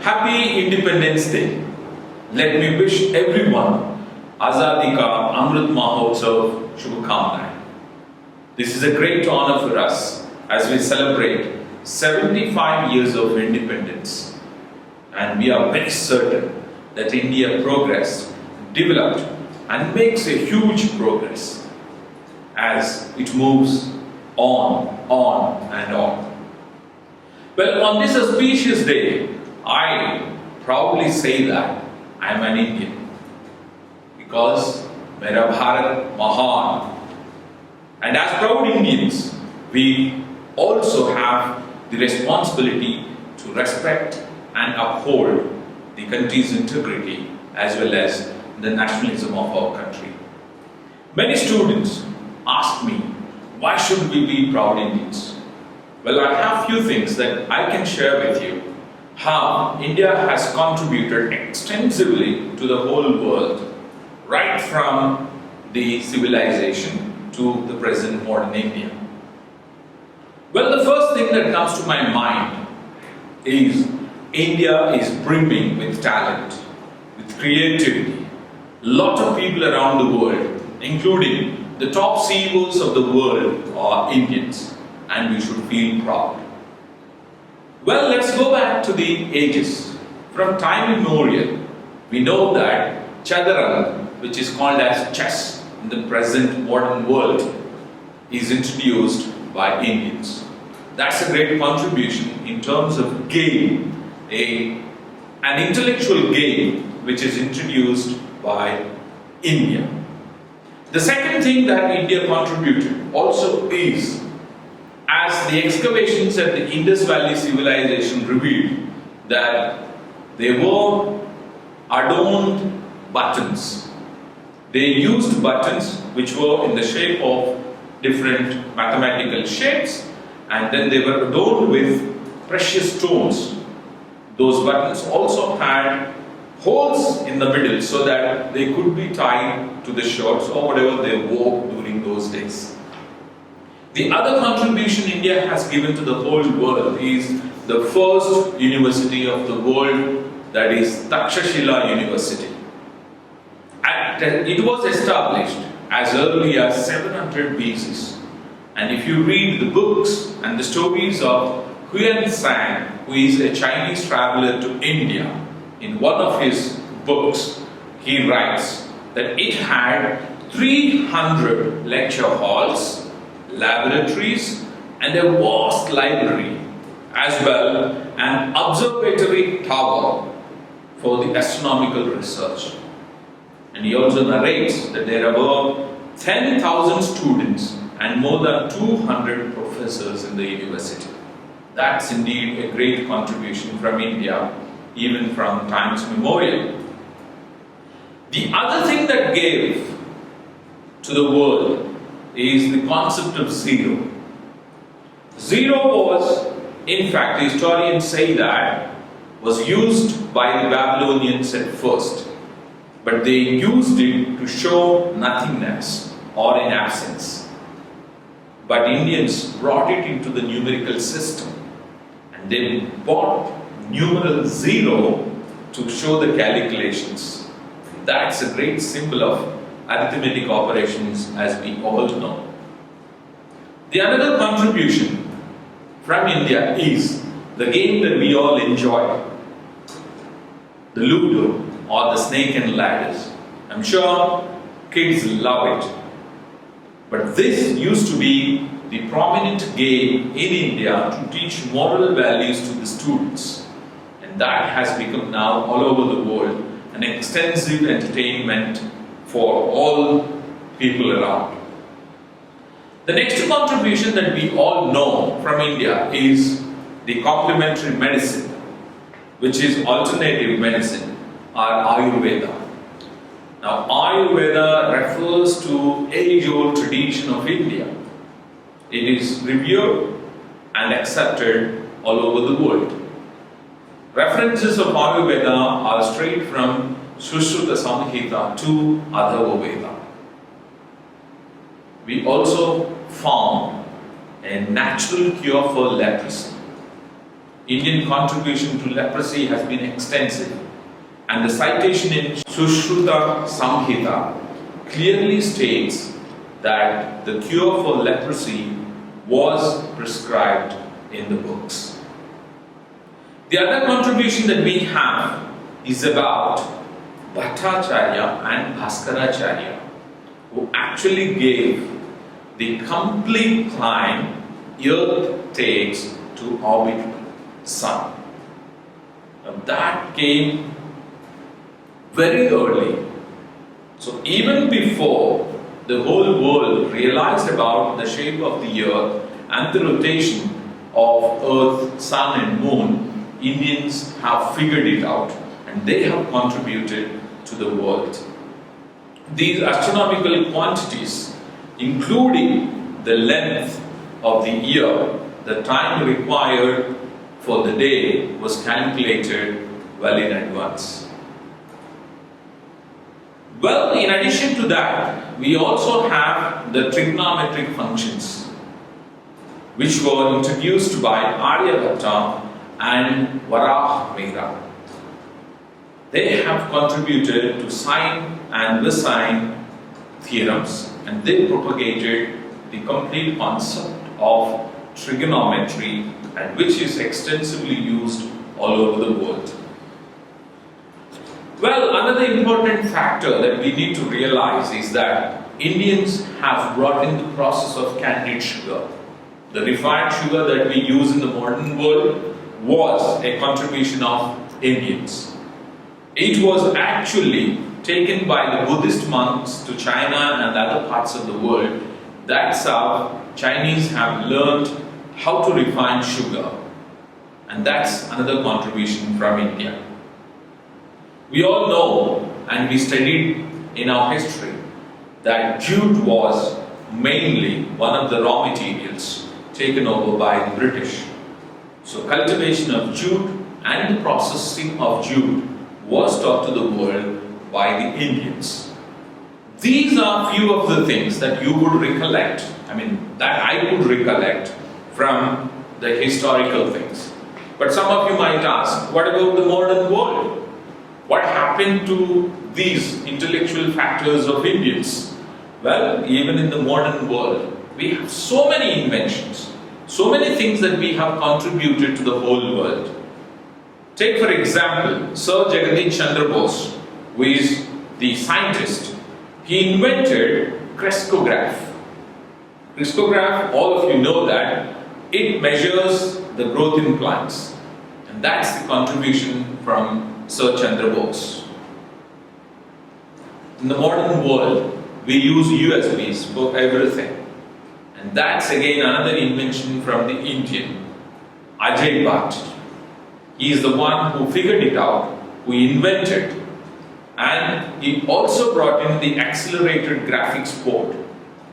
Happy Independence Day. Let me wish everyone Azadi Ka Amrit Mahotsav Shubhakamnaएं. This is a great honor for us as we celebrate 75 years of independence. And we are very certain that India progressed, developed and makes a huge progress as it moves on and on. Well, on this auspicious day, I proudly say that I am an Indian because Mera Bharat Mahan. And as proud Indians, we also have the responsibility to respect and uphold the country's integrity as well as the nationalism of our country. Many students ask me, why should we be proud Indians? Well, I have few things that I can share with you how India has contributed extensively to the whole world, right from the civilization to the present modern India. Well, the first thing that comes to my mind is India is brimming with talent, with creativity. A lot of people around the world, including the top CEOs of the world, are Indians, and we should feel proud. Well, let's go back to the ages. From time immemorial, we know that Chaturanga, which is called as chess in the present modern world, is introduced by Indians. That's a great contribution in terms of game, an intellectual game which is introduced by India. The second thing that India contributed also is, as the excavations at the Indus Valley civilization revealed, that they were adorned buttons. They used buttons which were in the shape of different mathematical shapes, and then they were adorned with precious stones. Those buttons also had holes in the middle so that they could be tied to the shirts or whatever they wore during those days. The other contribution India has given to the whole world is the first university of the world, that is Takshashila University. It was established as early as 700 BC. And if you read the books and the stories of Huan Sang, who is a Chinese traveler to India, in one of his books, he writes that it had 300 lecture halls, laboratories, and a vast library, as well an observatory tower for the astronomical research. And he also narrates that there were 10,000 students and more than 200 professors in the university. That's indeed a great contribution from India, even from times memorial. The other thing that gave to the world is the concept of zero. Zero was, in fact, the historians say that, was used by the Babylonians at first, but they used it to show nothingness or in absence. But Indians brought it into the numerical system, and they brought numeral zero to show the calculations. That's a great symbol of arithmetic operations, as we all know. The another contribution from India is the game that we all enjoy, the Ludo or the snake and ladders. I'm sure kids love it. But this used to be the prominent game in India to teach moral values to the students. And that has become now all over the world an extensive entertainment for all people around. The next contribution that we all know from India is the complementary medicine, which is alternative medicine or Ayurveda. Now, Ayurveda refers to age-old tradition of India. It is revered and accepted all over the world. References of Ayurveda are straight from Sushruta Samhita to Adharva Veda. We also found a natural cure for leprosy. Indian contribution to leprosy has been extensive, and the citation in Sushruta Samhita clearly states that the cure for leprosy was prescribed in the books. The other contribution that we have is about Bhattacharya and Bhaskaracharya, who actually gave the complete climb Earth takes to orbit Sun. Now that came very early. So even before the whole world realized about the shape of the Earth and the rotation of Earth, Sun and Moon, Indians have figured it out and they have contributed to the world. These astronomical quantities, including the length of the year, the time required for the day, was calculated well in advance. Well, in addition to that, we also have the trigonometric functions, which were introduced by Aryabhatta and Varahamihira. They have contributed to sine and cosine theorems, and they propagated the complete concept of trigonometry, and which is extensively used all over the world. Well, another important factor that we need to realize is that Indians have brought in the process of candied sugar. The refined sugar that we use in the modern world was a contribution of Indians. It was actually taken by the Buddhist monks to China and other parts of the world. That's how Chinese have learned how to refine sugar. And that's another contribution from India. We all know, and we studied in our history, that jute was mainly one of the raw materials taken over by the British. So cultivation of jute and the processing of jute was taught to the world by the Indians. These are few of the things that you would recollect, that I would recollect from the historical things. But some of you might ask, what about the modern world? What happened to these intellectual factors of Indians? Well, even in the modern world, we have so many inventions, so many things that we have contributed to the whole world. Take for example, Sir Jagadish Chandra Bose, who is the scientist. He invented crescograph. Crescograph, all of you know that, it measures the growth in plants. And that's the contribution from Sir Chandra Bose. In the modern world, we use USBs for everything. And that's again another invention from the Indian, Ajay Bhatt. He is the one who figured it out, who invented, and he also brought in the accelerated graphics board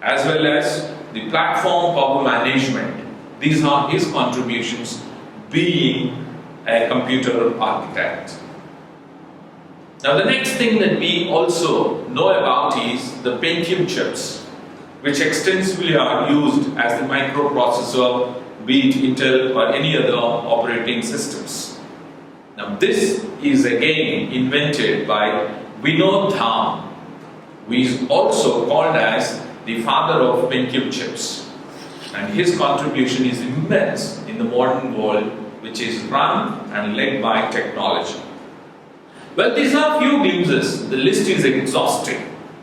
as well as the platform power management. These are his contributions, being a computer architect. Now the next thing that we also know about is the Pentium chips, which extensively are used as the microprocessor, be it Intel or any other operating systems. Now this is again invented by Vinod Dham, who is also called as the father of Pentium chips. And his contribution is immense in the modern world, which is run and led by technology. Well, these are few glimpses. The list is exhaustive.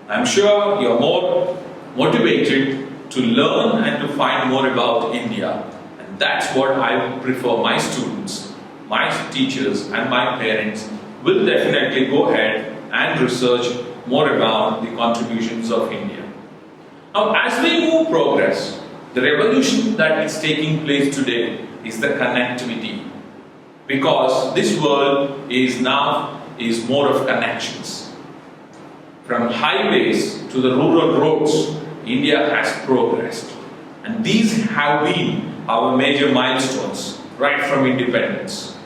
I'm sure you're more motivated to learn and to find more about India. And that's what I would prefer my students, my teachers and my parents will definitely go ahead and research more about the contributions of India. Now, as we move progress, the revolution that is taking place today is the connectivity, because this world is more of connections. From highways to the rural roads, India has progressed, and these have been our major milestones right from independence.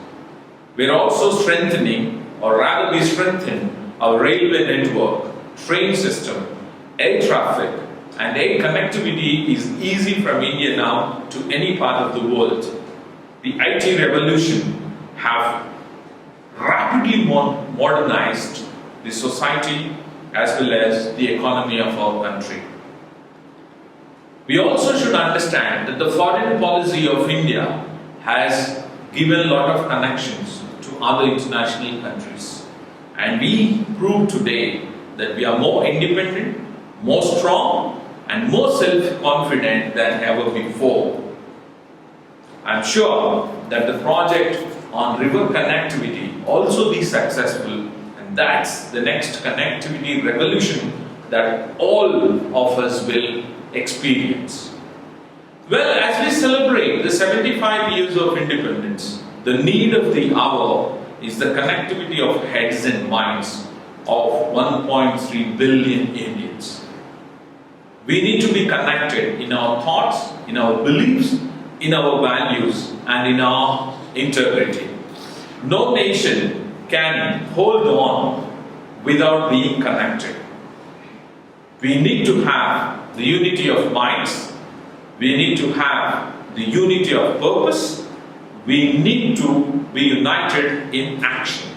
We are also strengthening, or rather we strengthen, our railway network, train system, air traffic, and air connectivity is easy from India now to any part of the world. the IT revolution have rapidly modernized the society as well as the economy of our country. We also should understand that the foreign policy of India has given a lot of connections to other international countries. And we prove today that we are more independent, more strong, and more self-confident than ever before. I'm sure that the project on river connectivity also be successful, and that's the next connectivity revolution that all of us will experience. Well, as we celebrate the 75 years of independence, the need of the hour is the connectivity of heads and minds of 1.3 billion Indians. We need to be connected in our thoughts, in our beliefs, in our values, and in our integrity. No nation can hold on without being connected. We need to have the unity of minds. We need to have the unity of purpose. We need to be united in action.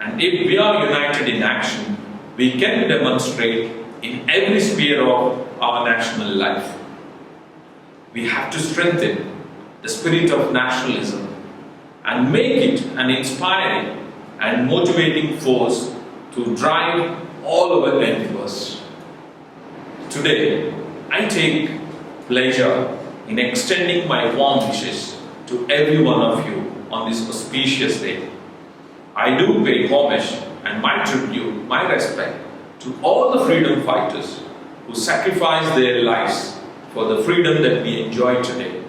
And if we are united in action, we can demonstrate in every sphere of our national life. We have to strengthen the spirit of nationalism and make it an inspiring and motivating force to drive all our endeavors. Today, I take pleasure in extending my warm wishes to every one of you on this auspicious day. I do pay homage and my tribute, my respect to all the freedom fighters who sacrificed their lives for the freedom that we enjoy today.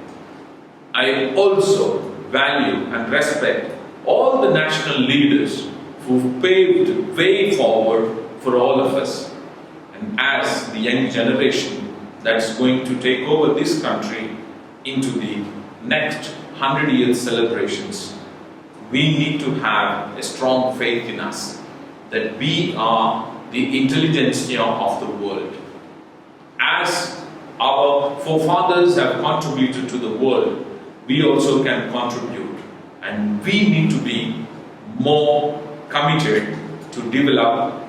I also value and respect all the national leaders who paved the way forward for all of us. And as the young generation that's going to take over this country into the next 100-year celebrations, we need to have a strong faith in us that we are the intelligentsia of the world. As our forefathers have contributed to the world, we also can contribute, and we need to be more committed to develop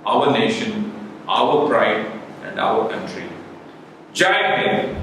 our nation, our pride, and our country. Jai Hind.